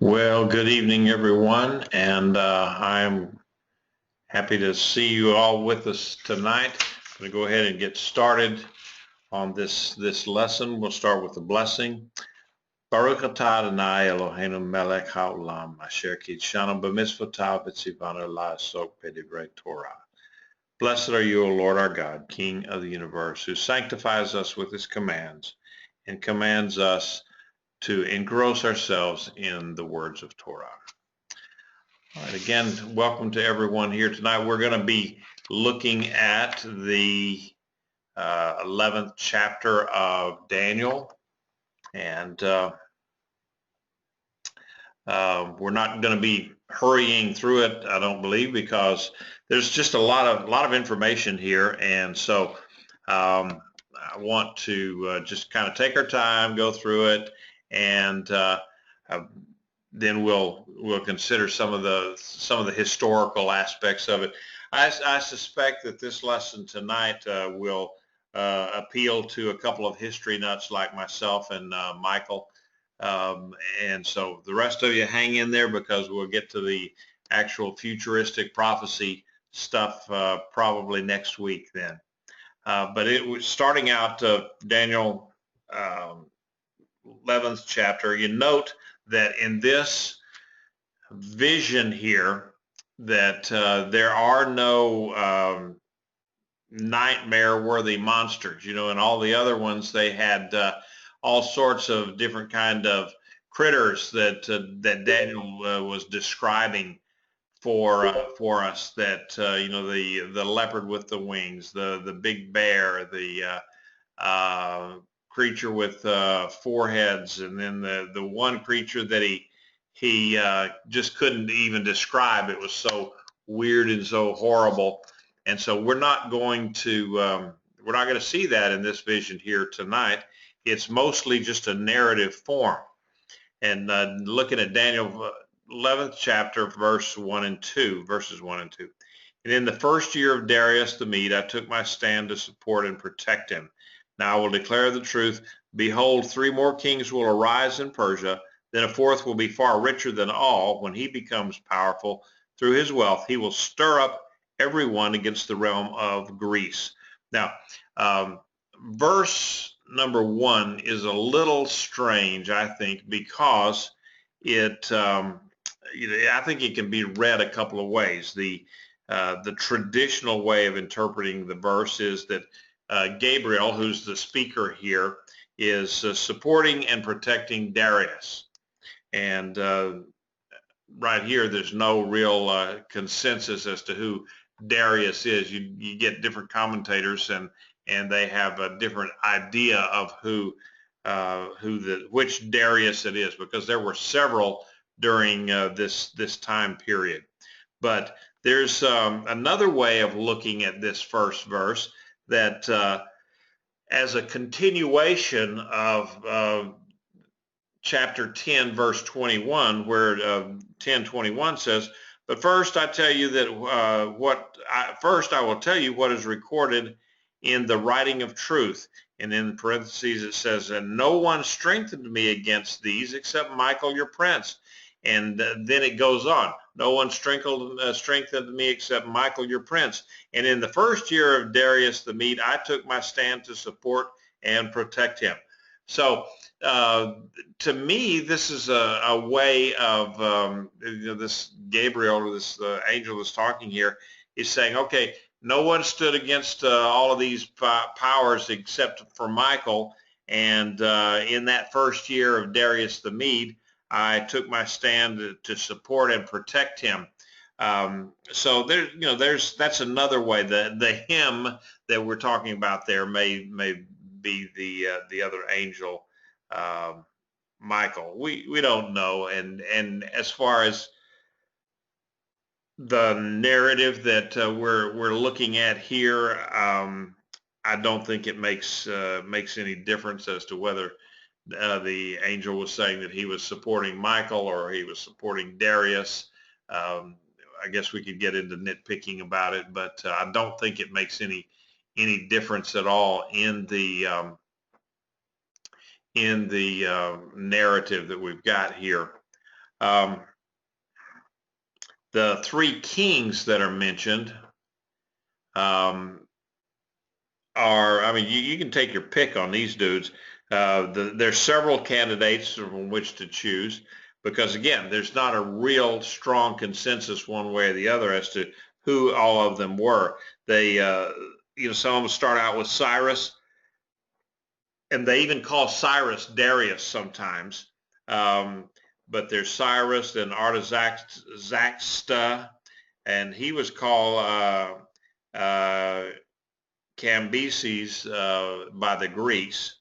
Well, good evening, everyone, and I'm happy to see you all with us tonight. I'm going to go ahead and get started on this lesson. We'll start with the blessing. Baruch atah Adonai Eloheinu melech haolam asher kitshanu b'mitzvotav v'tzivanu la'asok b'divrei Torah. Blessed are you, O Lord our God, King of the universe, who sanctifies us with his commands and commands us to engross ourselves in the words of Torah. All right, again, welcome to everyone here tonight. We're going to be looking at the 11th chapter of Daniel, and we're not going to be hurrying through it, I don't believe, because there's just a lot of information here, and so I want to just kind of take our time, go through it, and then we'll consider some of the historical aspects of it. I suspect that this lesson tonight will appeal to a couple of history nuts like myself and Michael, and so the rest of you hang in there, because we'll get to the actual futuristic prophecy stuff probably next week then. But it was starting out Daniel 11th chapter. You note that in this vision here that there are no nightmare-worthy monsters. In all the other ones they had all sorts of different kind of critters that Daniel was describing for us. That the leopard with the wings, the big bear, the creature with 4 heads, and then the one creature that he just couldn't even describe. It was so weird and so horrible, and so we're not going to see that in this vision here tonight. It's mostly just a narrative form. And looking at Daniel 11th chapter, verses 1 and 2. And in the first year of Darius the Mede, I took my stand to support and protect him. Now I will declare the truth. Behold, 3 more kings will arise in Persia. Then a 4th will be far richer than all. When he becomes powerful through his wealth, he will stir up everyone against the realm of Greece. Now, verse number 1 is a little strange, I think, because it, I think it can be read a couple of ways. The traditional way of interpreting the verse is that Gabriel, who's the speaker here, is supporting and protecting Darius. And right here, there's no real consensus as to who Darius is. You get different commentators, and they have a different idea of which Darius it is, because there were several during this time period. But there's another way of looking at this first verse, that as a continuation of chapter 10, verse 21, where 10:21 says, "But first I tell you that first I will tell you what is recorded in the writing of truth." And in parentheses it says, "And no one strengthened me against these except Michael your prince." And then it goes on, "No one strengthened me except Michael your prince. And in the first year of Darius the Mede, I took my stand to support and protect him." So to me, this is a way of this Gabriel, or this angel that's talking here, is saying, okay, no one stood against all of these powers except for Michael. And in that first year of Darius the Mede, I took my stand to support and protect him. So that's another way. The him that we're talking about there may be the other angel, Michael. We don't know. And as far as the narrative that we're looking at here, I don't think it makes any difference as to whether the angel was saying that he was supporting Michael or he was supporting Darius. I guess we could get into nitpicking about it, but I don't think it makes any difference at all in the narrative that we've got here. The three kings that are mentioned are, I mean, you can take your pick on these dudes. There's several candidates from which to choose because, again, there's not a real strong consensus one way or the other as to who all of them were. They, some of them start out with Cyrus, and they even call Cyrus Darius sometimes. But there's Cyrus and Artaxerxes, and he was called Cambyses by the Greeks.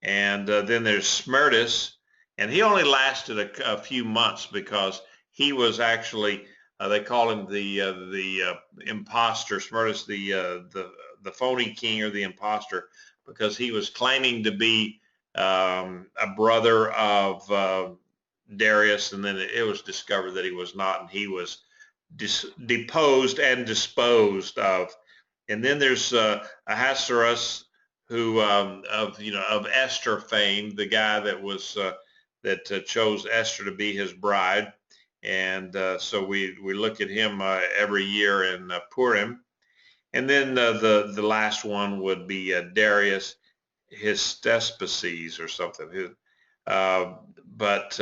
And then there's Smerdis, and he only lasted a few months because he was actually, they call him the imposter, Smerdis, the phony king or the imposter, because he was claiming to be a brother of Darius, and then it was discovered that he was not, and he was deposed and disposed of. And then there's Ahasuerus, who of Esther fame, the guy that was that chose Esther to be his bride, and so we look at him every year in Purim. And then the last one would be Darius Hystaspes or something. But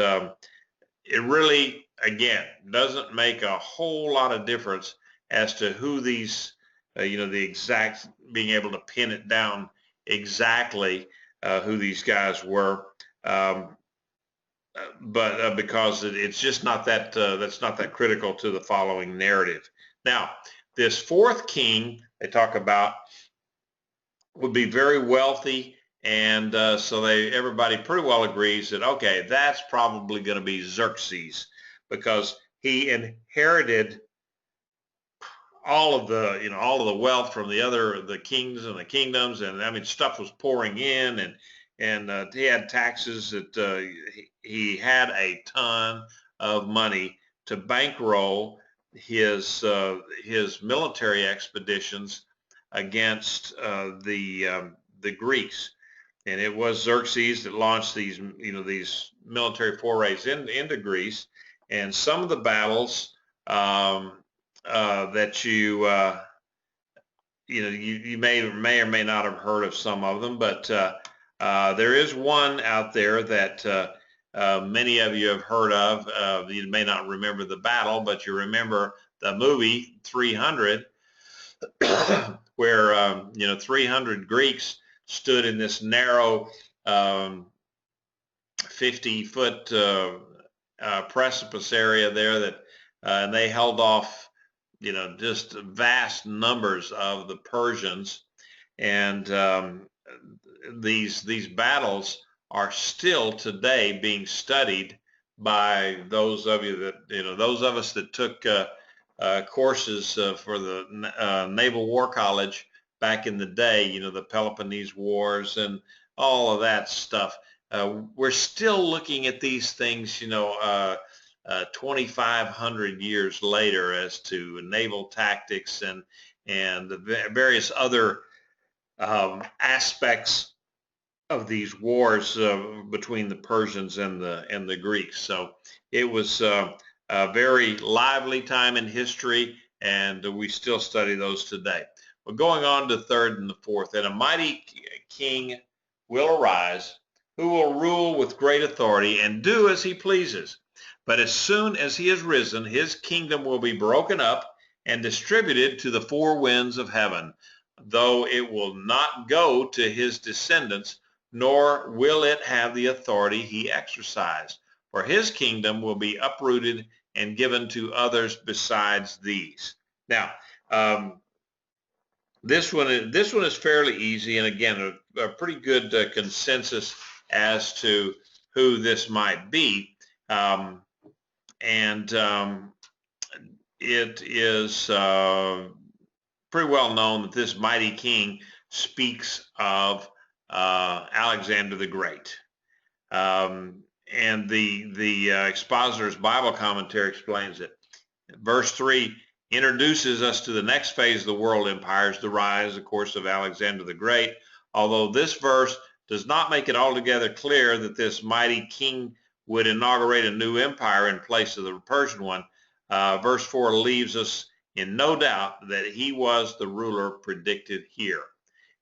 it really, again, doesn't make a whole lot of difference as to who these, the exact, being able to pin it down exactly who these guys were. But because it's just not that, that's not that critical to the following narrative. Now, this fourth king they talk about would be very wealthy, and so everybody pretty well agrees that, okay, that's probably going to be Xerxes, because he inherited all of the wealth from the kings and the kingdoms, and I mean, stuff was pouring in, and he had taxes that he had a ton of money to bankroll his military expeditions against the Greeks. And it was Xerxes that launched these military forays into Greece, and some of the battles that you may or may not have heard of some of them, but there is one out there that many of you have heard of. You may not remember the battle, but you remember the movie 300, where 300 Greeks stood in this narrow 50-foot precipice area there that and they held off just vast numbers of the Persians, and these battles are still today being studied by those of you that those of us that took courses for the Naval War College back in the day, the Peloponnese Wars and all of that stuff. We're still looking at these things, 2,500 years later, as to naval tactics and the various other aspects of these wars between the Persians and the Greeks. So it was a very lively time in history, and we still study those today. We're going on to third and the fourth. And a mighty king will arise, who will rule with great authority and do as he pleases. But as soon as he has risen, his kingdom will be broken up and distributed to the four winds of heaven, though it will not go to his descendants, nor will it have the authority he exercised. For his kingdom will be uprooted and given to others besides these. Now, this one is fairly easy, and again, a pretty good consensus as to who this might be. It is pretty well known that this mighty king speaks of Alexander the Great. And the Expositor's Bible Commentary explains it. Verse 3 introduces us to the next phase of the world empires, the rise, of course, of Alexander the Great, although this verse does not make it altogether clear that this mighty king would inaugurate a new empire in place of the Persian one, verse 4 leaves us in no doubt that he was the ruler predicted here.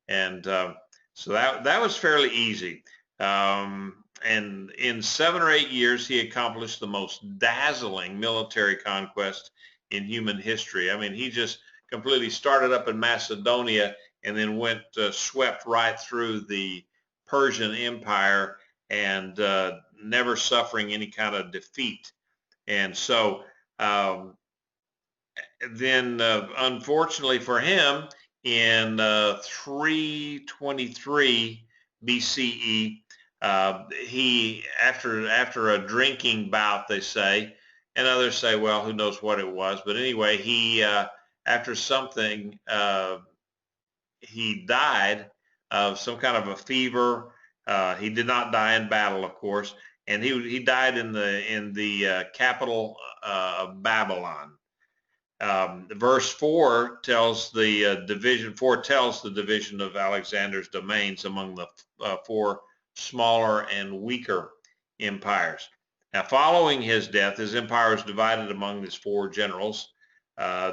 And so that was fairly easy. And in 7 or 8 years, he accomplished the most dazzling military conquest in human history. I mean, he just completely started up in Macedonia and then went swept right through the Persian Empire and never suffering any kind of defeat. And so then unfortunately for him, in 323 BCE, he, after a drinking bout, they say, and others say, well, who knows what it was, but anyway, he after something, he died of some kind of a fever. He did not die in battle, of course, and he died in the capital of Babylon. Verse 4 tells the division of Alexander's domains among the 4 smaller and weaker empires. Now, following his death, his empire was divided among his 4 generals.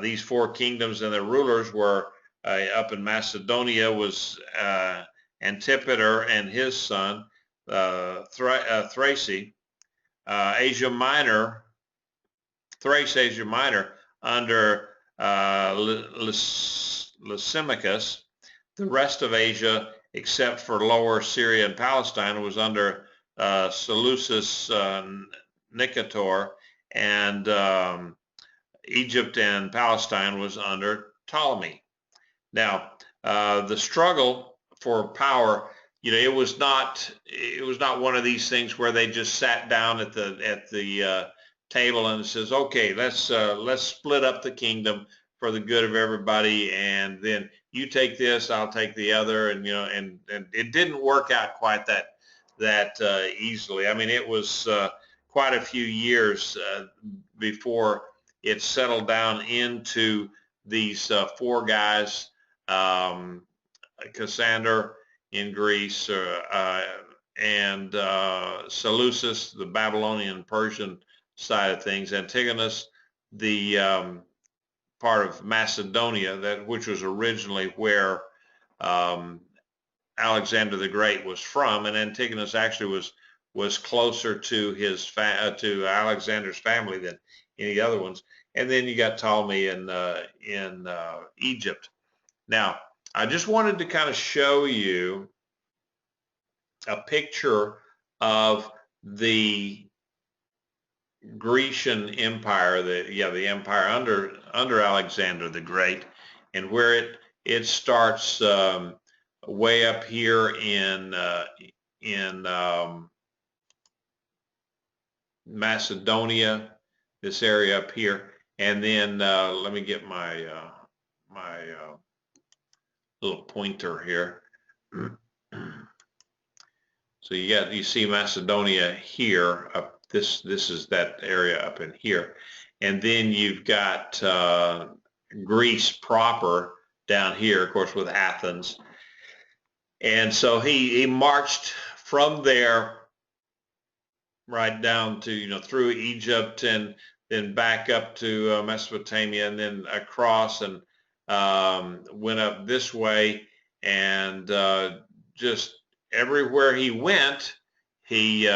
These 4 kingdoms and their rulers were up in Macedonia was Antipater and his son, Thrace, Asia Minor, under Lysimachus. The rest of Asia, except for lower Syria and Palestine, was under Seleucus Nicator, and Egypt and Palestine was under Ptolemy. Now, the struggle for power, it was not one of these things where they just sat down at the table and says, okay, let's split up the kingdom for the good of everybody, and then you take this, I'll take the other, and and it didn't work out quite that easily. I mean, it was quite a few years before it settled down into these 4 guys, Cassander in Greece, and Seleucus, the Babylonian Persian side of things, Antigonus, the part of Macedonia, which was originally where Alexander the Great was from, and Antigonus actually was closer to to Alexander's family than any other ones. And then you got Ptolemy in Egypt. Now, I just wanted to kind of show you a picture of the Grecian Empire, the empire under Alexander the Great, and where it starts way up here in Macedonia, this area up here, and then let me get my little pointer here. So you see Macedonia here up. This is that area up in here, and then you've got Greece proper down here, of course, with Athens. And so he marched from there right down to through Egypt, and then back up to Mesopotamia, and then across, and went up this way, and just everywhere he went, he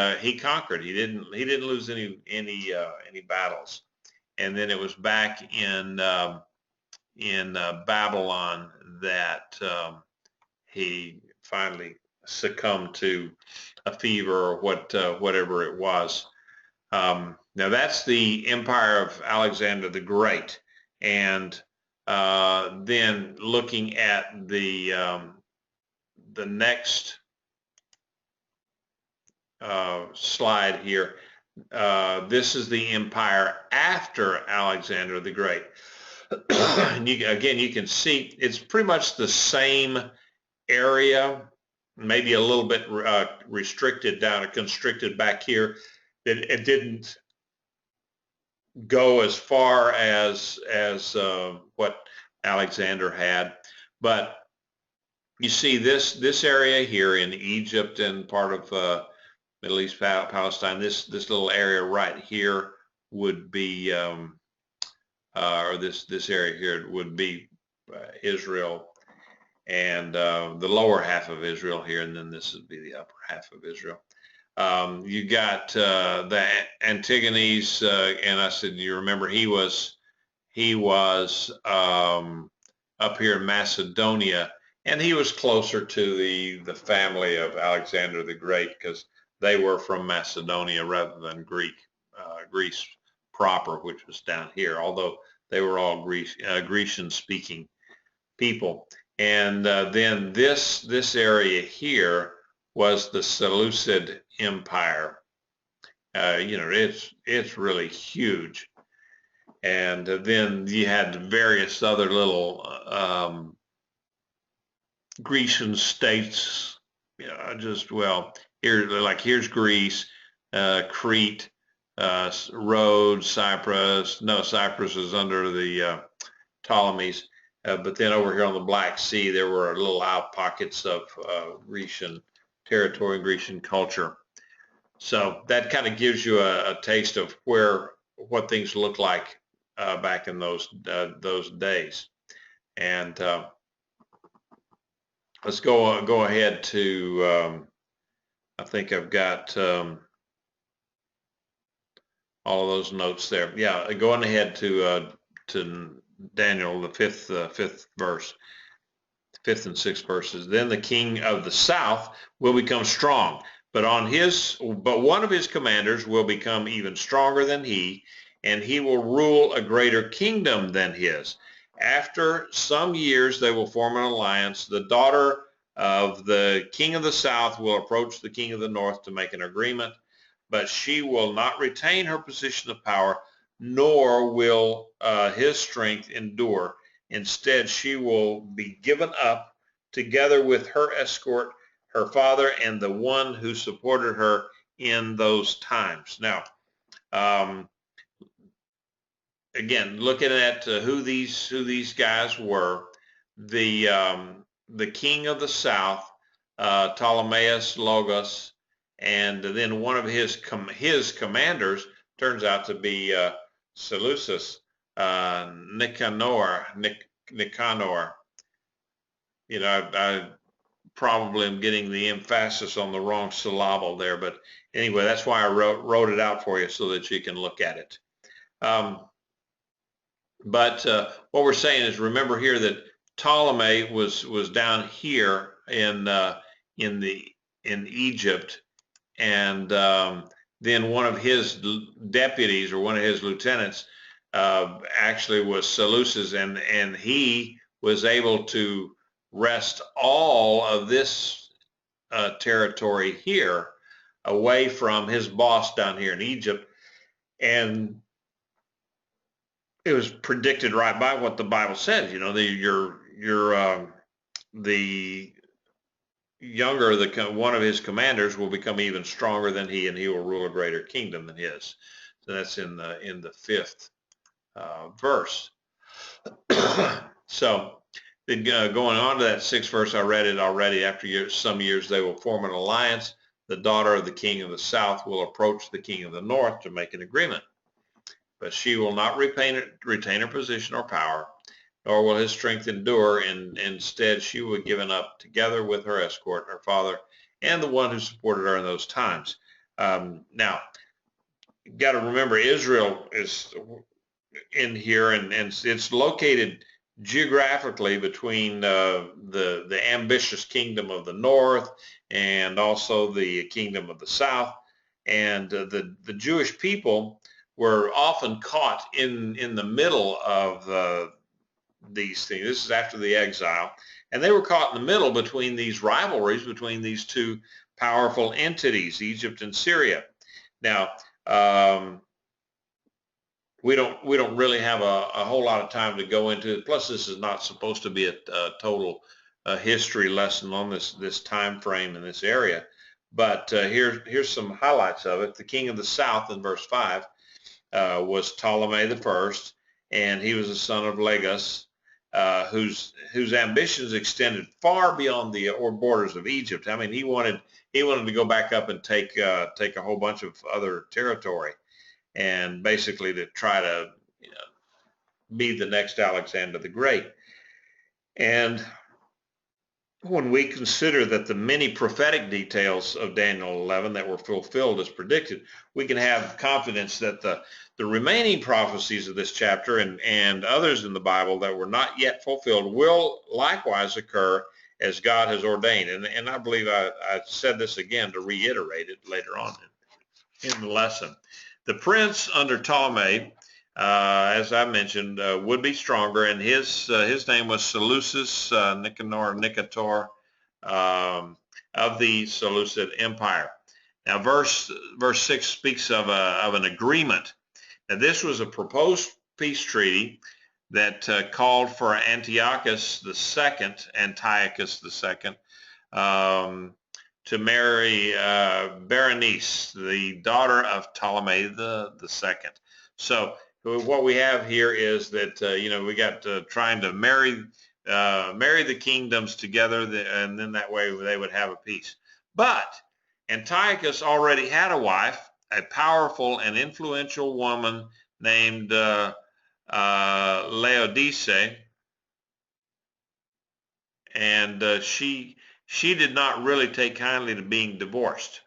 conquered. He didn't lose any battles. And then it was back in Babylon that he finally succumbed to a fever or whatever it was. Now that's the empire of Alexander the Great, and then looking at the next slide here. This is the empire after Alexander the Great. And again, you can see it's pretty much the same area, maybe a little bit restricted down, constricted back here. It didn't go as far as what Alexander had, but you see this area here in Egypt and part of Middle East, Palestine. This little area right here would be, or this area here would be Israel, and the lower half of Israel here, and then this would be the upper half of Israel. You got the Antigones, and I said, you remember he was up here in Macedonia, and he was closer to the family of Alexander the Great because they were from Macedonia rather than Greece proper, which was down here, although they were all Grecian-speaking people. And then this area here was the Seleucid Empire. It's really huge. And then you had various other little Grecian states. Here's Greece, Crete, Rhodes, Cyprus. No, Cyprus is under the Ptolemies. But then over here on the Black Sea, there were little out pockets of Grecian territory and Grecian culture. So that kind of gives you a taste of what things look like back in those days. And let's go ahead to. I think I've got all of those notes there. Yeah, going ahead to Daniel, the fifth verse, 5th and 6th verses. Then the king of the south will become strong, but one of his commanders will become even stronger than he, and he will rule a greater kingdom than his. After some years, they will form an alliance. The daughter of the king of the south will approach the king of the north to make an agreement, but she will not retain her position of power, nor will his strength endure. Instead, she will be given up together with her escort, her father, and the one who supported her in those times. Now, again, looking at who these guys were, the king of the south, Ptolemaeus Logos, and then one of his commanders turns out to be Seleucus, Nicanor. I probably am getting the emphasis on the wrong syllable there, but anyway, that's why I wrote it out for you so that you can look at it. But what we're saying is, remember here that Ptolemy was down here in Egypt, and then one of his deputies or one of his lieutenants actually was Seleucus, and he was able to wrest all of this territory here away from his boss down here in Egypt. And it was predicted right by what the Bible says. The younger one of his commanders will become even stronger than he, and he will rule a greater kingdom than his. So that's in the 5th verse. So then going on to that 6th verse, I read it already. After some years, they will form an alliance. The daughter of the king of the south will approach the king of the north to make an agreement, but she will not retain her position or power, nor will his strength endure, and instead she will be given up together with her escort, her father, and the one who supported her in those times. Now, you got to remember, Israel is in here, and it's located geographically between the ambitious kingdom of the north and also the kingdom of the south. And the Jewish people were often caught in the middle of these things. This is after the exile, and they were caught in the middle between these rivalries between these two powerful entities, Egypt and Syria. Now, we don't really have a whole lot of time to go into it. Plus, this is not supposed to be a total history lesson on this time frame in this area. But here's some highlights of it. The king of the south in verse 5 was Ptolemy the first, and he was the son of Logos. whose ambitions extended far beyond the borders of Egypt. I mean, he wanted to go back up and take a whole bunch of other territory, and basically to try to be the next Alexander the Great. And when we consider that the many prophetic details of Daniel 11 that were fulfilled as predicted, we can have confidence that the remaining prophecies of this chapter and others in the Bible that were not yet fulfilled will likewise occur as God has ordained. And I believe I said this again to reiterate it later on in the lesson. The prince under Ptolemy, as I mentioned, would be stronger, and his name was Seleucus Nicator of the Seleucid Empire. Now, verse 6 speaks of an agreement. Now, this was a proposed peace treaty that called for Antiochus II, to marry Berenice, the daughter of Ptolemy the second. So what we have here is that we got trying to marry the kingdoms together, and then that way they would have a peace. But Antiochus already had a wife, a powerful and influential woman named Laodice, and she did not really take kindly to being divorced.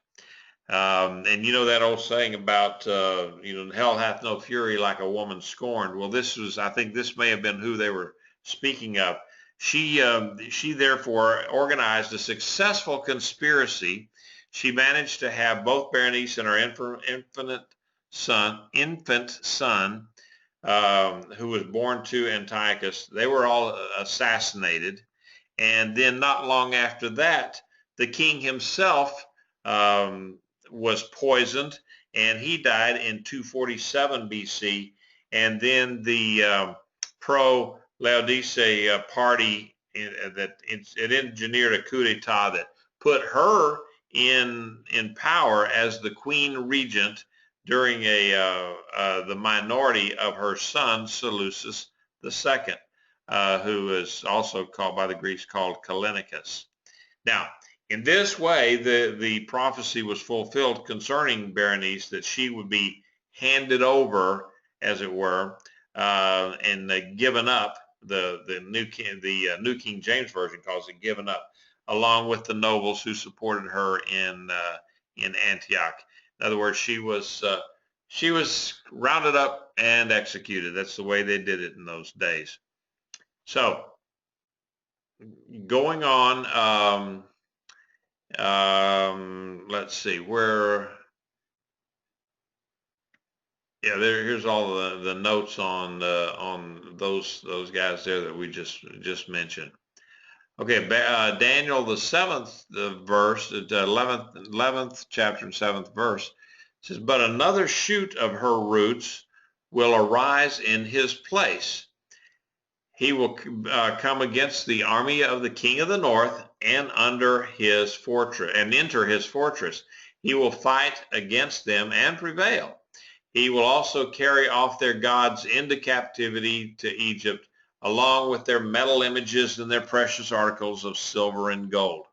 And you know that old saying about, hell hath no fury like a woman scorned. Well, I think this may have been who they were speaking of. She therefore organized a successful conspiracy. She managed to have both Berenice and her infant son, who was born to Antiochus. They were all assassinated. And then not long after that, the king himself was poisoned, and he died in 247 BC. And then the pro-Laodice party it engineered a coup d'etat that put her in power as the queen regent during the minority of her son Seleucus II, who is also called by the Greeks called Callinicus. Now, in this way, the prophecy was fulfilled concerning Berenice, that she would be handed over, as it were, and given up. The New King James Version calls it given up, along with the nobles who supported her in Antioch. In other words, she was rounded up and executed. That's the way they did it in those days. So, going on, let's see where. Yeah, here's all the notes on those guys there that we just mentioned. Okay, Daniel the 7th verse, the 11th chapter and 7th verse says, "But another shoot of her roots will arise in his place. He will come against the army of the king of the north and enter his fortress. He will fight against them and prevail. He will also carry off their gods into captivity to Egypt, along with their metal images and their precious articles of silver and gold.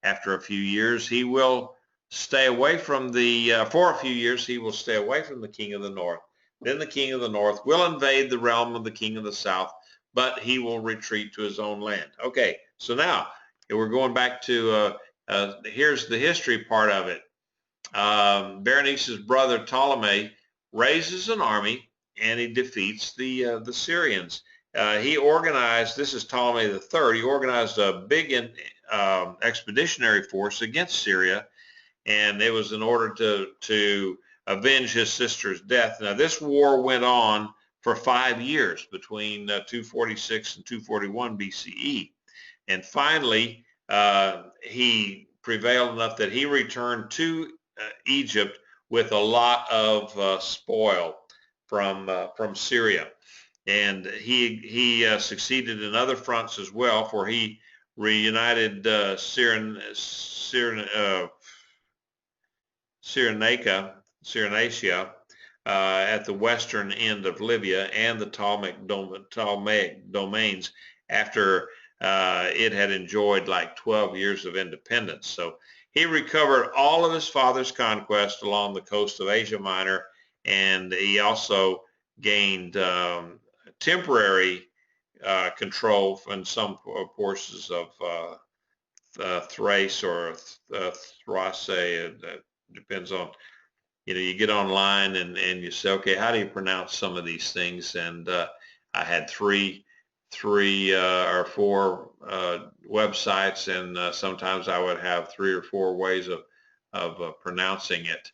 After a few years, he will stay away from for a few years, he will stay away from the king of the north. Then the king of the north will invade the realm of the king of the south, but he will retreat to his own land." Okay, so now we're going back to, here's the history part of it. Berenice's brother Ptolemy raises an army, and he defeats the Syrians. He organized, this is Ptolemy III, he organized a big expeditionary force against Syria, and it was in order to avenge his sister's death. Now, this war went on for 5 years, between 246 and 241 BCE. And finally, he prevailed enough that he returned to Egypt with a lot of spoil from Syria. And he succeeded in other fronts as well, for he reunited Cyrenaica at the western end of Libya and the Ptolemaic domains, after it had enjoyed like 12 years of independence. So he recovered all of his father's conquest along the coast of Asia Minor, and he also gained temporary control in some portions of Thrace or Thrace. It depends on, you get online and you say, okay, how do you pronounce some of these things? And I had three or four websites, and sometimes I would have 3 or 4 ways of pronouncing it.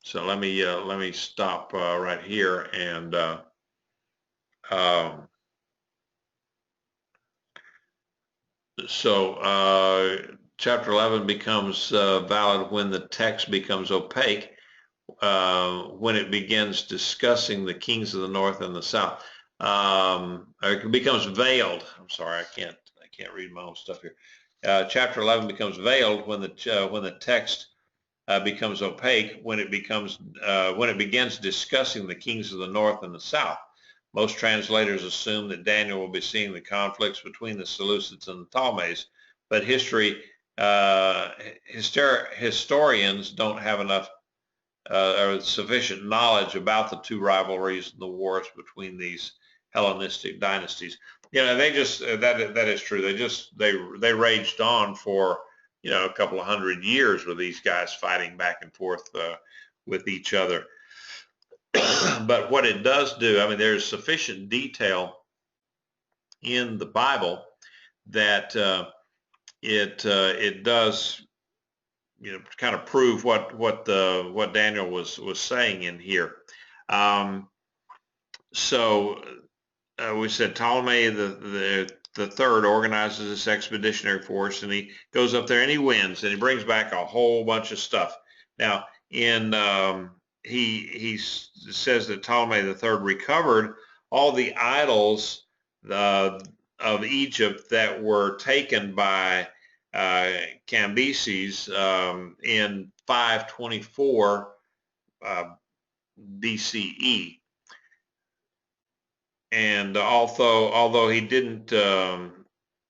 So let me stop right here, and chapter 11 becomes valid when the text becomes opaque, when it begins discussing the kings of the north and the south. It becomes veiled. I'm sorry, I can't read my own stuff here. Chapter 11 becomes veiled when the text becomes opaque, when it begins discussing the kings of the north and the south. Most translators assume that Daniel will be seeing the conflicts between the Seleucids and the Ptolemies, but historians don't have enough or sufficient knowledge about the two rivalries and the wars between these Hellenistic dynasties. They just that is true. They raged on for a couple of hundred years with these guys fighting back and forth with each other. But what it does do, there's sufficient detail in the Bible that it does, kind of prove what Daniel was saying in here. We said Ptolemy the third organizes this expeditionary force, and he goes up there and he wins, and he brings back a whole bunch of stuff. Now, he says that Ptolemy the third recovered all the idols of Egypt that were taken by Cambyses in 524 BCE. And although he didn't, and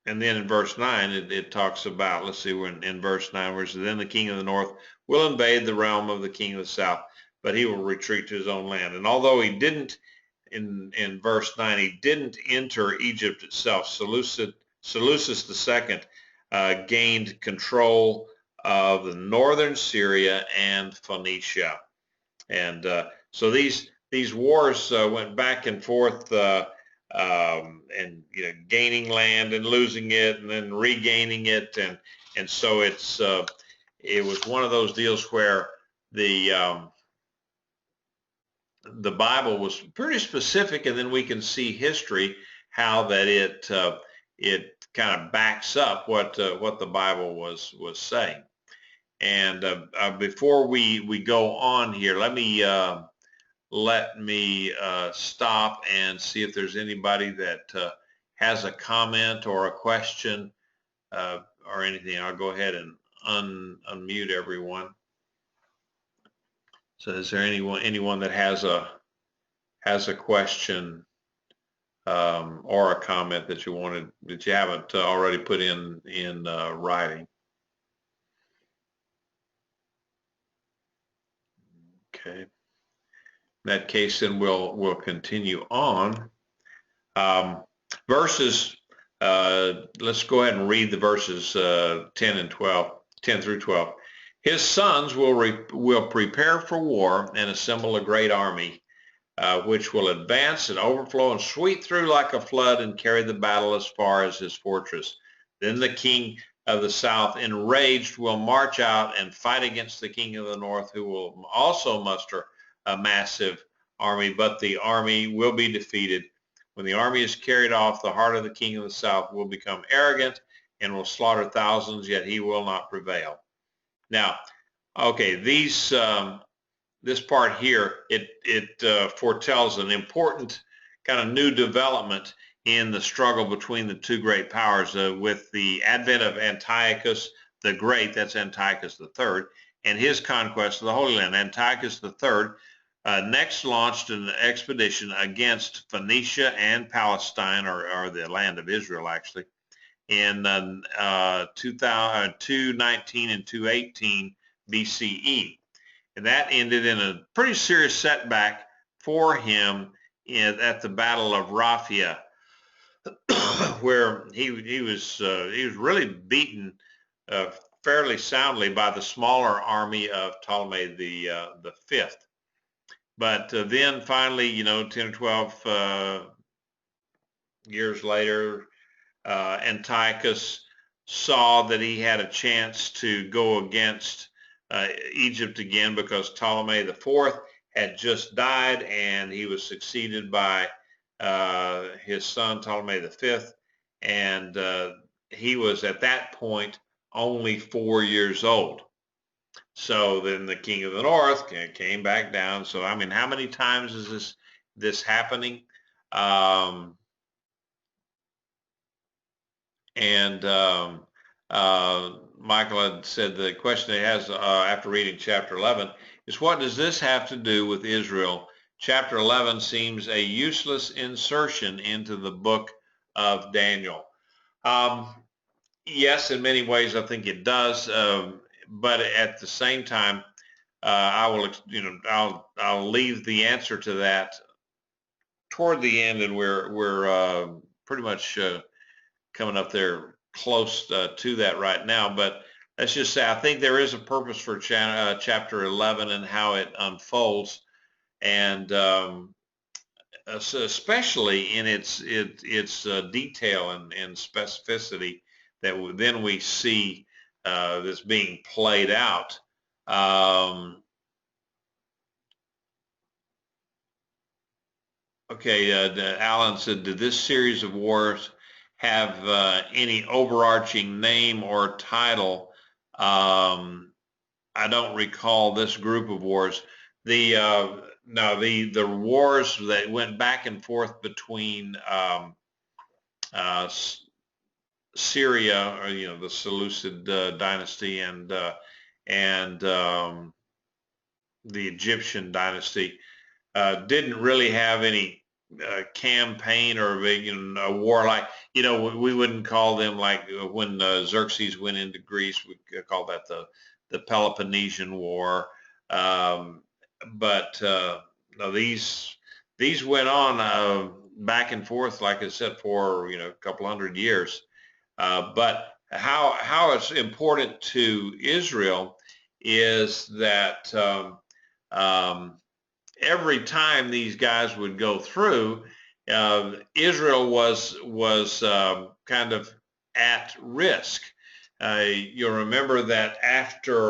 then in verse 9 it talks about, let's see, we're in verse 9, where it says, then the king of the north will invade the realm of the king of the south, but he will retreat to his own land. And although he didn't, in verse 9, he didn't enter Egypt itself, Seleucus II gained control of the northern Syria and Phoenicia. And so these wars went back and forth, and gaining land and losing it and then regaining it, and so it was one of those deals where the Bible was pretty specific, and then we can see history how that it kind of backs up what the Bible was saying. And before we go on here, let me stop and see if there's anybody that has a comment or a question or anything. I'll go ahead and unmute everyone. So is there anyone that has a question or a comment that you haven't already put in writing? Okay. In that case, then we'll continue on. Verses. Let's go ahead and read the verses 10 through 12. His sons will prepare for war and assemble a great army, which will advance and overflow and sweep through like a flood and carry the battle as far as his fortress. Then the king of the south, enraged, will march out and fight against the king of the north, who will also muster a massive army, but the army will be defeated. When the army is carried off, the heart of the king of the south will become arrogant and will slaughter thousands, yet he will not prevail. Now, okay, this part here, it foretells an important kind of new development in the struggle between the two great powers, with the advent of Antiochus the Great, that's Antiochus III, and his conquest of the Holy Land. Antiochus III next launched an expedition against Phoenicia and Palestine, or the land of Israel, actually, in 219 and 218 BCE. And that ended in a pretty serious setback for him at the Battle of Raphia, where he was really beaten fairly soundly by the smaller army of Ptolemy the Fifth. But then finally, 10 or 12 years later, Antiochus saw that he had a chance to go against Egypt again, because Ptolemy the Fourth had just died, and he was succeeded by his son Ptolemy the Fifth, and he was at that point only 4 years old. So then the king of the north came back down. So I mean, how many times is this happening? Michael had said the question he has after reading chapter 11 is, what does this have to do with Israel? Chapter 11 seems a useless insertion into the book of Daniel. Yes, in many ways, I think it does. But at the same time, I'll leave the answer to that toward the end, and we're pretty much coming up there close to that right now. But let's just say I think there is a purpose for chapter 11 and how it unfolds, and especially in its detail and specificity, that then we see this being played out. Okay, Alan said, did this series of wars have any overarching name or title? I don't recall this group of wars. No, the wars that went back and forth between Syria, or the Seleucid dynasty, and the Egyptian dynasty, didn't really have any campaign or a war like, we wouldn't call them like when Xerxes went into Greece. We call that the Peloponnesian War. But no, these went on back and forth, like I said, for a couple hundred years. But how it's important to Israel is that every time these guys would go through, Israel was kind of at risk. You'll remember that after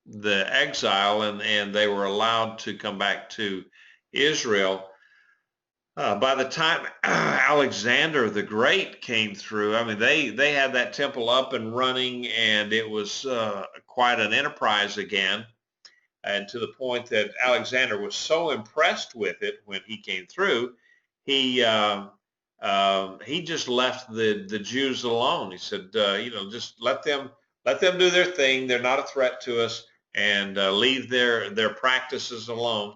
the exile, and they were allowed to come back to Israel, by the time Alexander the Great came through, I mean, they had that temple up and running, and it was quite an enterprise again. And to the point that Alexander was so impressed with it when he came through, he just left the Jews alone. He said, just let them do their thing. They're not a threat to us, and leave their practices alone,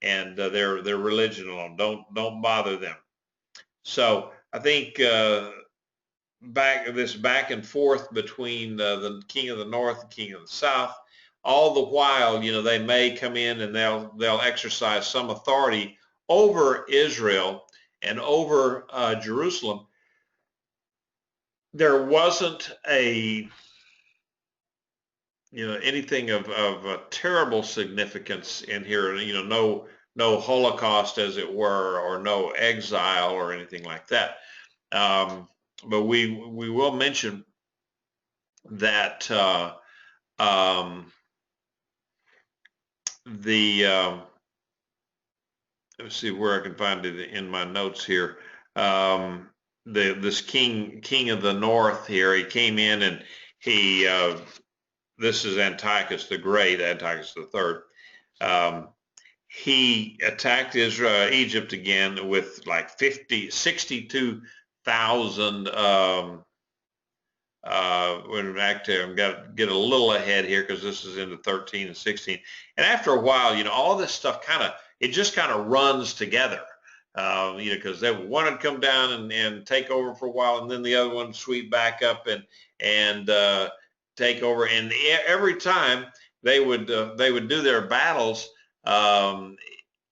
and their religion alone. Don't bother them. So I think back and forth between the king of the north and king of the south, all the while, they may come in and they'll exercise some authority over Israel and over Jerusalem. There wasn't anything of a terrible significance in here. No Holocaust, as it were, or no exile or anything like that. But we will mention that let's see where I can find it in my notes here. This king of the north here, he came in, and this is Antiochus the Great, Antiochus the Third. He attacked Egypt again with like 62,000 When back to, I've got to get a little ahead here because this is into 13 and 16. And after a while, all this stuff it just kind of runs together. Because one would come down and take over for a while, and then the other one sweep back up and take over. And every time they would do their battles,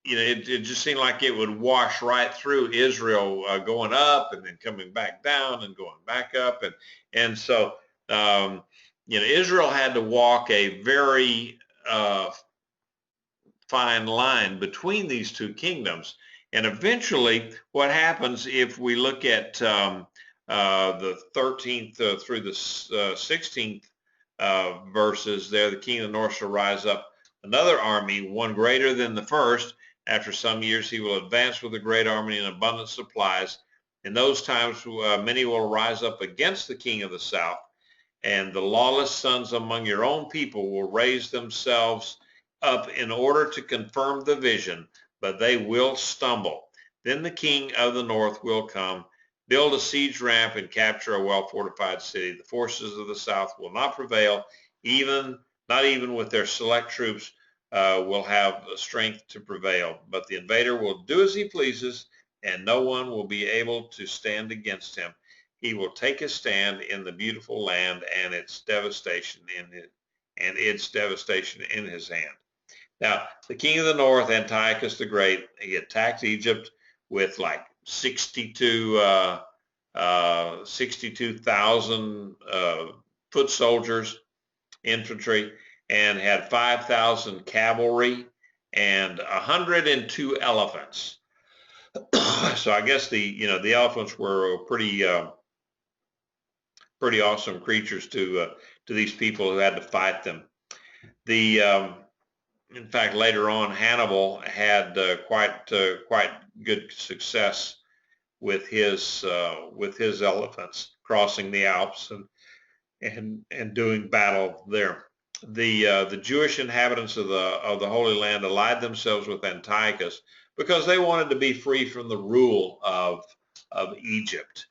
it just seemed like it would wash right through Israel, going up and then coming back down and going back up, and so Israel had to walk a very fine line between these two kingdoms. And eventually, what happens if we look at the 13th through the 16th verses there, the king of the north shall rise up another army, one greater than the first. After some years, he will advance with a great army and abundant supplies. In those times, many will rise up against the king of the south, and the lawless sons among your own people will raise themselves up in order to confirm the vision, but they will stumble. Then the king of the north will come, build a siege ramp, and capture a well-fortified city. The forces of the south will not prevail, not even with their select troops will have the strength to prevail. But the invader will do as he pleases, and no one will be able to stand against him. He will take his stand in the beautiful land and its devastation in his hand. Now, the king of the north, Antiochus the Great, he attacked Egypt with like 62,000 foot soldiers, infantry, and had 5,000 cavalry and 102 elephants. So I guess the elephants were pretty awesome creatures to these people who had to fight them. In fact, later on, Hannibal had quite good success with his elephants crossing the Alps and doing battle there. The Jewish inhabitants of the Holy Land allied themselves with Antiochus because they wanted to be free from the rule of Egypt.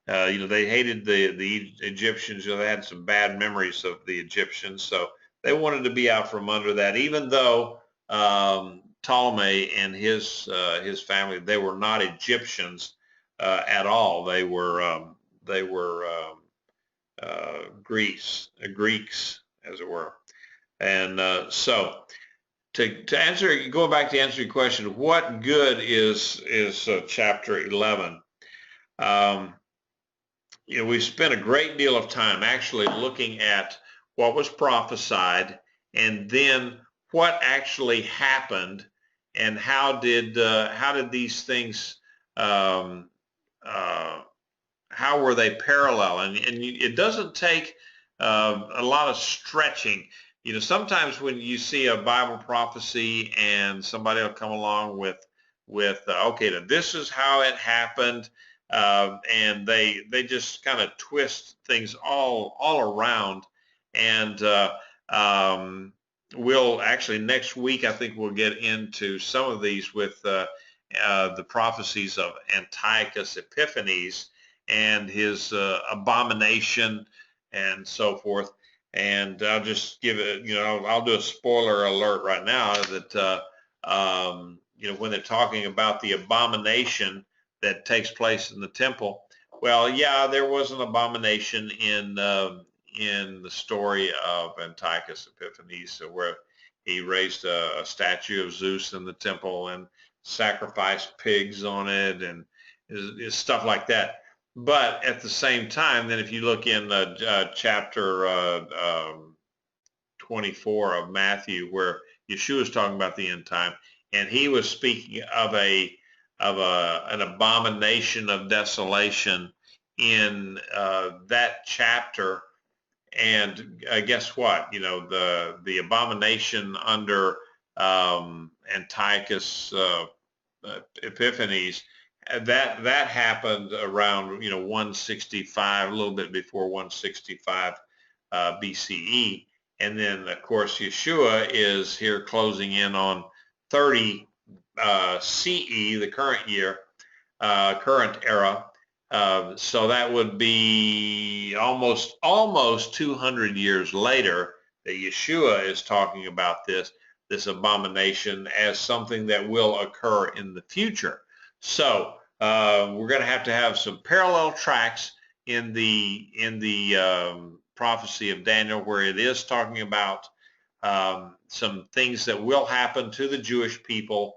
They hated the Egyptians. They had some bad memories of the Egyptians, so they wanted to be out from under that. Even though Ptolemy and his family, they were not Egyptians at all. They were Greeks, as it were. And so, to answer, going back to answer your question, what good is chapter 11? We spent a great deal of time actually looking at what was prophesied, and then what actually happened, and how did these things, how were they parallel? And it doesn't take a lot of stretching. Sometimes when you see a Bible prophecy and somebody will come along with okay, now this is how it happened, and they just kind of twist things all around. And we'll actually, next week, I think we'll get into some of these with the prophecies of Antiochus Epiphanes and his abomination and so forth. And I'll just give it, I'll do a spoiler alert right now that, when they're talking about the abomination that takes place in the temple, well, yeah, there was an abomination in the story of Antiochus Epiphanes, where he raised a statue of Zeus in the temple and sacrificed pigs on it and stuff like that. But at the same time, then if you look in chapter 24 of Matthew, where Yeshua is talking about the end time, and he was speaking of an abomination of desolation in that chapter. And guess what? The abomination under Antiochus Epiphanes, that happened around 165, a little bit before 165 BCE. And then of course Yeshua is here closing in on 30 CE, the current year, current era. So that would be almost 200 years later that Yeshua is talking about this abomination as something that will occur in the future. So we're going to have some parallel tracks in the prophecy of Daniel, where it is talking about some things that will happen to the Jewish people,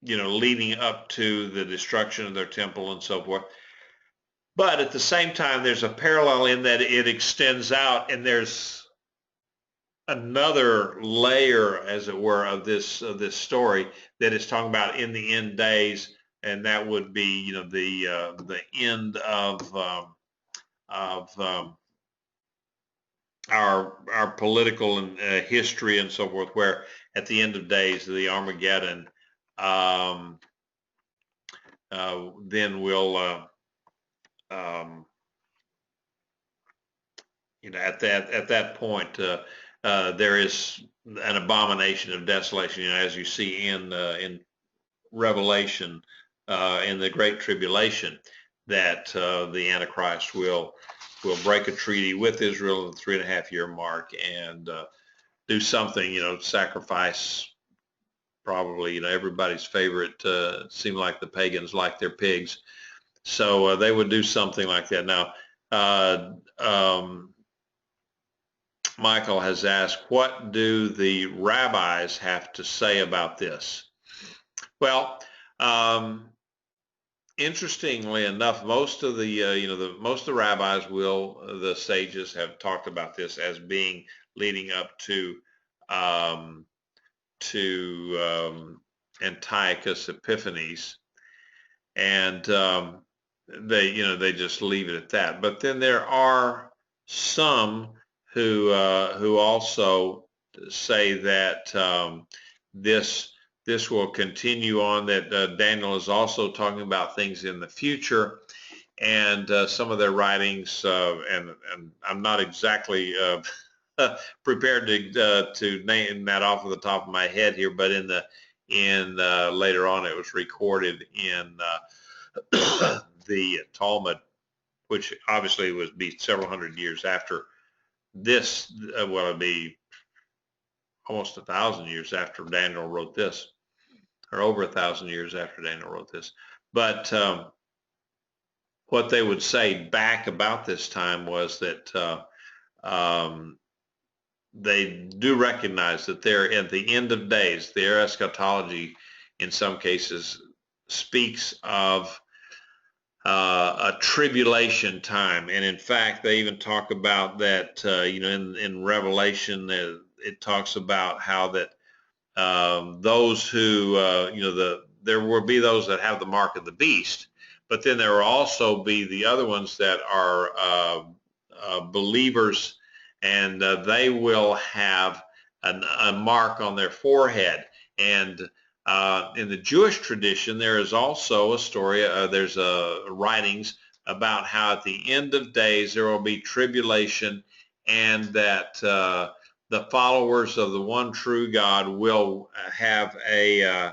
leading up to the destruction of their temple and so forth. But at the same time, there's a parallel in that it extends out, and there's another layer, as it were, of this story that is talking about in the end days, and that would be, the end of our political and history and so forth, where at the end of days, the Armageddon, then we'll, at that point, there is an abomination of desolation, as you see in Revelation, in the Great Tribulation, that the Antichrist will break a treaty with Israel at the 3.5-year mark and do something, sacrifice probably, everybody's favorite, seem like the pagans like their pigs. So they would do something like that. Now, Michael has asked, what do the rabbis have to say about this? Well, interestingly enough, most of the rabbis the sages have talked about this as being leading up to Antiochus Epiphanes, and they just leave it at that. But then there are some who also say that this will continue on, that Daniel is also talking about things in the future, and some of their writings, and I'm not exactly prepared to name that off of the top of my head here, but later on it was recorded in the Talmud, which obviously would be several hundred years after this. Well, it'd be almost 1,000 years after Daniel wrote this, or over 1,000 years after Daniel wrote this. But what they would say back about this time was that they do recognize that they're at the end of days. Their eschatology, in some cases, speaks of a tribulation time, and in fact, they even talk about that. In Revelation, it talks about how that those who, there will be those that have the mark of the beast, but then there will also be the other ones that are believers, and they will have a mark on their forehead. And in the Jewish tradition, there is also a story, there's writings about how at the end of days there will be tribulation, and that the followers of the one true God will have a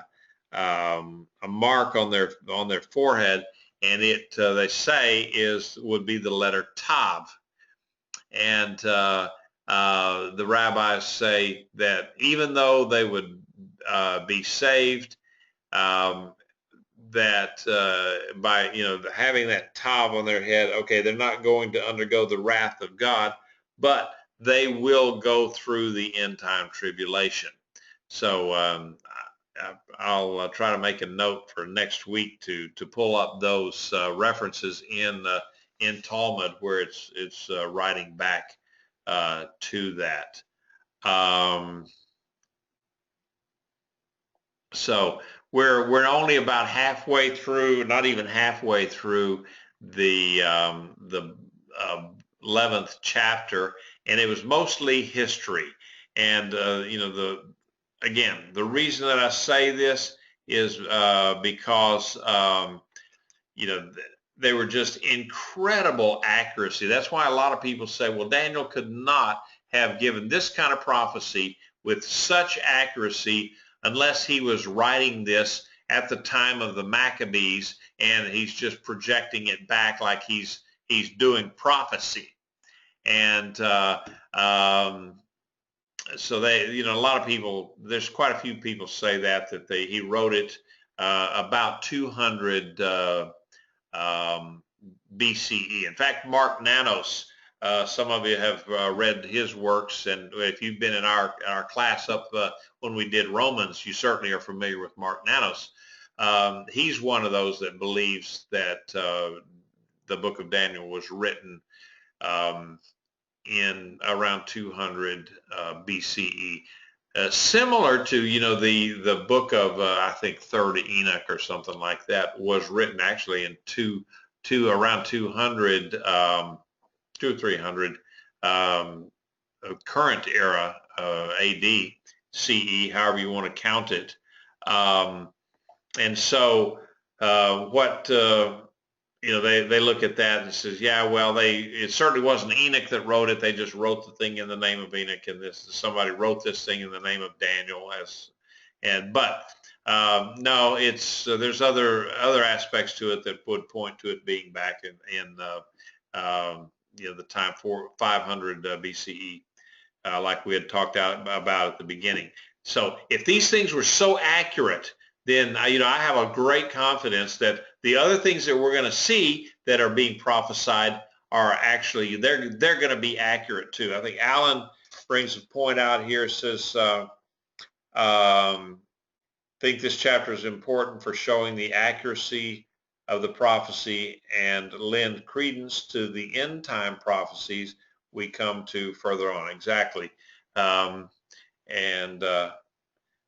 mark on their forehead, and it they say would be the letter Tav. And the rabbis say that even though they would be saved, that by having that Tav on their head, okay, they're not going to undergo the wrath of God, but they will go through the end time tribulation. So I'll try to make a note for next week to pull up those references in Talmud where it's writing back to that. So we're only about halfway through, not even halfway through the 11th chapter, and it was mostly history. And again, the reason that I say this is because they were just incredible accuracy. That's why a lot of people say, well, Daniel could not have given this kind of prophecy with such accuracy unless he was writing this at the time of the Maccabees, and he's just projecting it back like he's doing prophecy. And so they, a lot of people, there's quite a few people say that he wrote it about 200 BCE. In fact, Mark Nanos, some of you have read his works, and if you've been in our class up when we did Romans, you certainly are familiar with Mark Nanos. He's one of those that believes that the book of Daniel was written in around 200 BCE. Similar to, the book of, I think, 3rd Enoch or something like that was written actually in around 200, 2 or 300 current era AD, CE, however you want to count it. And so what, they look at that and says, yeah, well, it certainly wasn't Enoch that wrote it. They just wrote the thing in the name of Enoch, and somebody wrote this thing in the name of Daniel. But no, it's there's other aspects to it that would point to it being back in the time 500 BCE, like we had talked about at the beginning. So if these things were so accurate, then I have a great confidence that the other things that we're going to see that are being prophesied are actually, they're going to be accurate too. I think Alan brings a point out here, says, think this chapter is important for showing the accuracy of the prophecy and lend credence to the end time prophecies we come to further on. Exactly.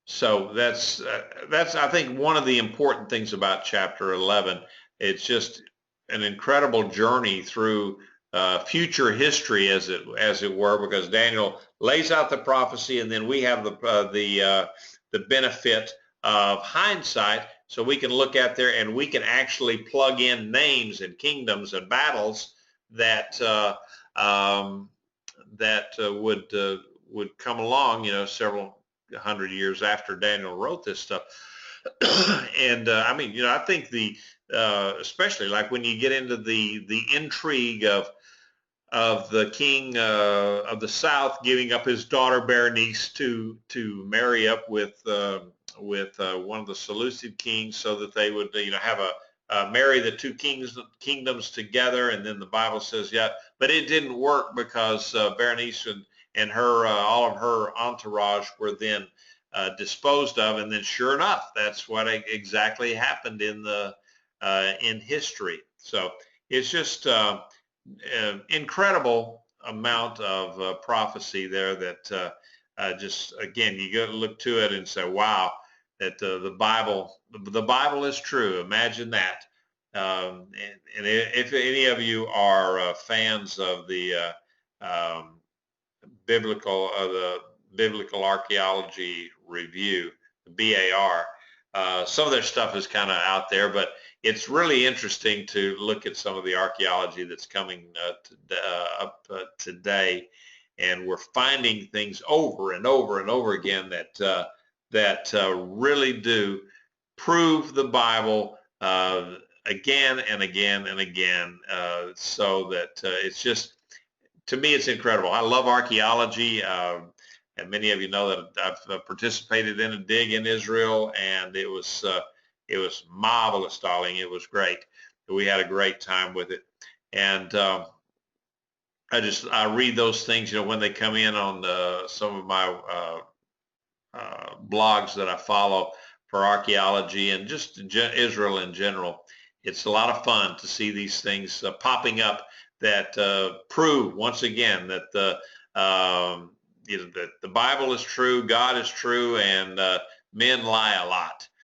So that's I think one of the important things about chapter 11. It's just an incredible journey through future history, as it were, because Daniel lays out the prophecy, and then we have the benefit of hindsight, so we can look at there and we can actually plug in names and kingdoms and battles that would come along, several 100 years after Daniel wrote this stuff. And I think especially like when you get into the intrigue of the king of the south giving up his daughter Berenice to marry up with one of the Seleucid kings, so that they would have marry the two kingdoms together. And then the Bible says, yeah, but it didn't work because Berenice and her all of her entourage were then disposed of. And then sure enough, that's what exactly happened in history. So it's just incredible amount of prophecy there that just, again, you go to look to it and say, wow, that the Bible is true. Imagine that. And if any of you are fans of the biblical archaeology review, the BAR, some of their stuff is kind of out there, but it's really interesting to look at some of the archaeology that's coming up today, and we're finding things over and over and over again that really do prove the Bible again and again and again, so that it's just, to me, it's incredible. I love archaeology, and many of you know that I've participated in a dig in Israel, and it was marvelous, darling. It was great. We had a great time with it, and I read those things, when they come in on some of my blogs that I follow for archaeology and just Israel in general. It's a lot of fun to see these things popping up that prove once again that that the Bible is true, God is true, and men lie a lot.